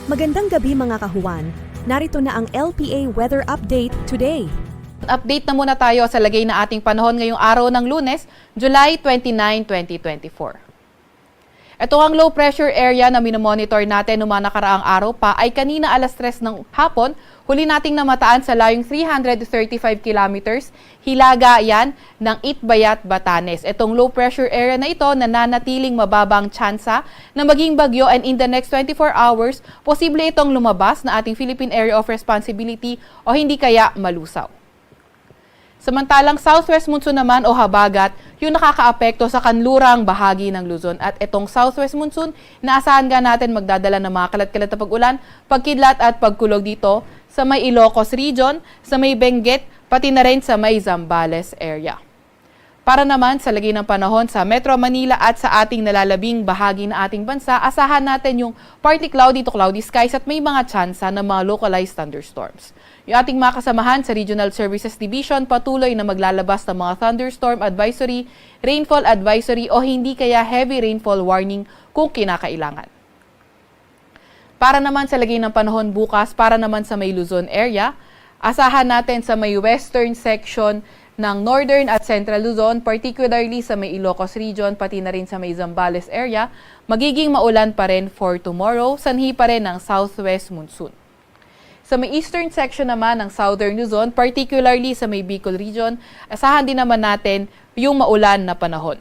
Magandang gabi mga kahuwan. Narito na ang LPA Weather Update today. Update na muna tayo sa lagay na ating panahon ngayong araw ng Lunes, July 29, 2024. Ito ang low pressure area na minomonitor natin noong nakaraang araw pa ay kanina alas 3 ng hapon, huli nating namataan sa layong 335 kilometers, hilaga yan ng Itbayat, Batanes. Itong low pressure area na ito nananatiling mababang tsansa na maging bagyo and in the next 24 hours, posible itong lumabas na ating Philippine Area of Responsibility o hindi kaya malusaw. Samantalang southwest monsoon naman o habagat, yung nakakaapekto sa kanlurang bahagi ng Luzon. At itong southwest monsoon, inaasahan nga natin magdadala ng mga kalat-kalat na pag-ulan, pagkidlat at pagkulog dito sa may Ilocos region, sa may Benguet, pati na rin sa may Zambales area. Para naman sa lagay ng panahon sa Metro Manila at sa ating nalalabing bahagi ng ating bansa, asahan natin yung partly cloudy to cloudy skies at may mga tsansa ng mga localized thunderstorms. Yung ating mga kasamahan sa Regional Services Division patuloy na maglalabas ng mga thunderstorm advisory, rainfall advisory o hindi kaya heavy rainfall warning kung kinakailangan. Para naman sa lagay ng panahon bukas, para naman sa may Luzon area, asahan natin sa may western section ng Northern at Central Luzon, particularly sa may Ilocos region, pati na rin sa may Zambales area, magiging maulan pa rin for tomorrow, sanhi pa rin ng southwest monsoon. Sa may eastern section naman ng Southern Luzon, particularly sa may Bicol region, asahan din naman natin yung maulan na panahon.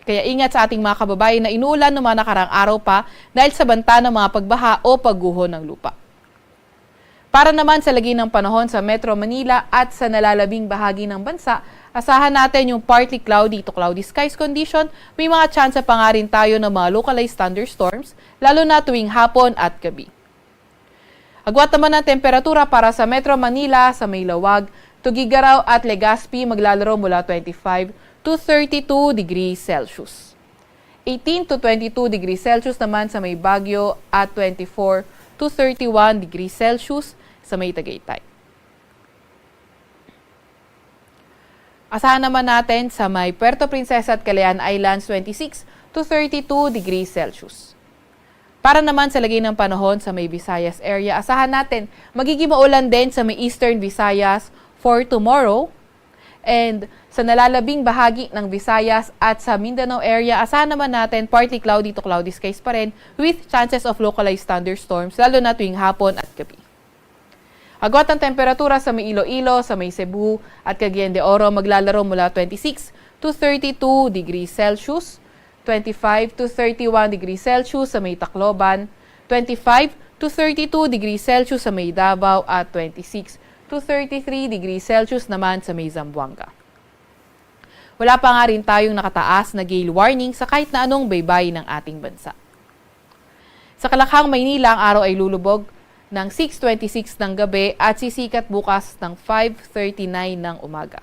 Kaya ingat sa ating mga kababayan na inuulan ng mga nakarang araw pa dahil sa banta ng mga pagbaha o pagguho ng lupa. Para naman sa lagay ng panahon sa Metro Manila at sa nalalabing bahagi ng bansa, asahan natin yung partly cloudy to cloudy skies condition. May mga tsansa pa nga rin tayo ng mga localized thunderstorms, lalo na tuwing hapon at gabi. Agwat naman ang temperatura para sa Metro Manila, sa Maylawag, Tugigaraw at Legazpi maglalaro mula 25 to 32 degrees Celsius. 18 to 22 degrees Celsius naman sa may Baguio at 24 to 31 degrees Celsius sa may Tagaytay. Asahan naman natin sa may Puerto Princesa at Calayan Islands 26 to 32 degrees Celsius. Para naman sa lagay ng panahon sa may Visayas area, asahan natin magiging maulan din sa may Eastern Visayas for tomorrow. And sa nalalabing bahagi ng Visayas at sa Mindanao area, asahan naman natin partly cloudy to cloudy skies pa rin with chances of localized thunderstorms lalo na tuwing hapon at gabi. Agwat ang temperatura sa may Iloilo, sa may Cebu at Cagayan de Oro maglalaro mula 26 to 32 degrees Celsius, 25 to 31 degrees Celsius sa may Tacloban, 25 to 32 degrees Celsius sa may Davao at 26 to 33 degrees Celsius naman sa may Zamboanga. Wala pa nga rin tayong nakataas na gale warning sa kahit na anong baybayin ng ating bansa. Sa Kalakhang, Maynila, ang araw ay lulubog ng 6:26 ng gabi at sisikat bukas ng 5:39 ng umaga.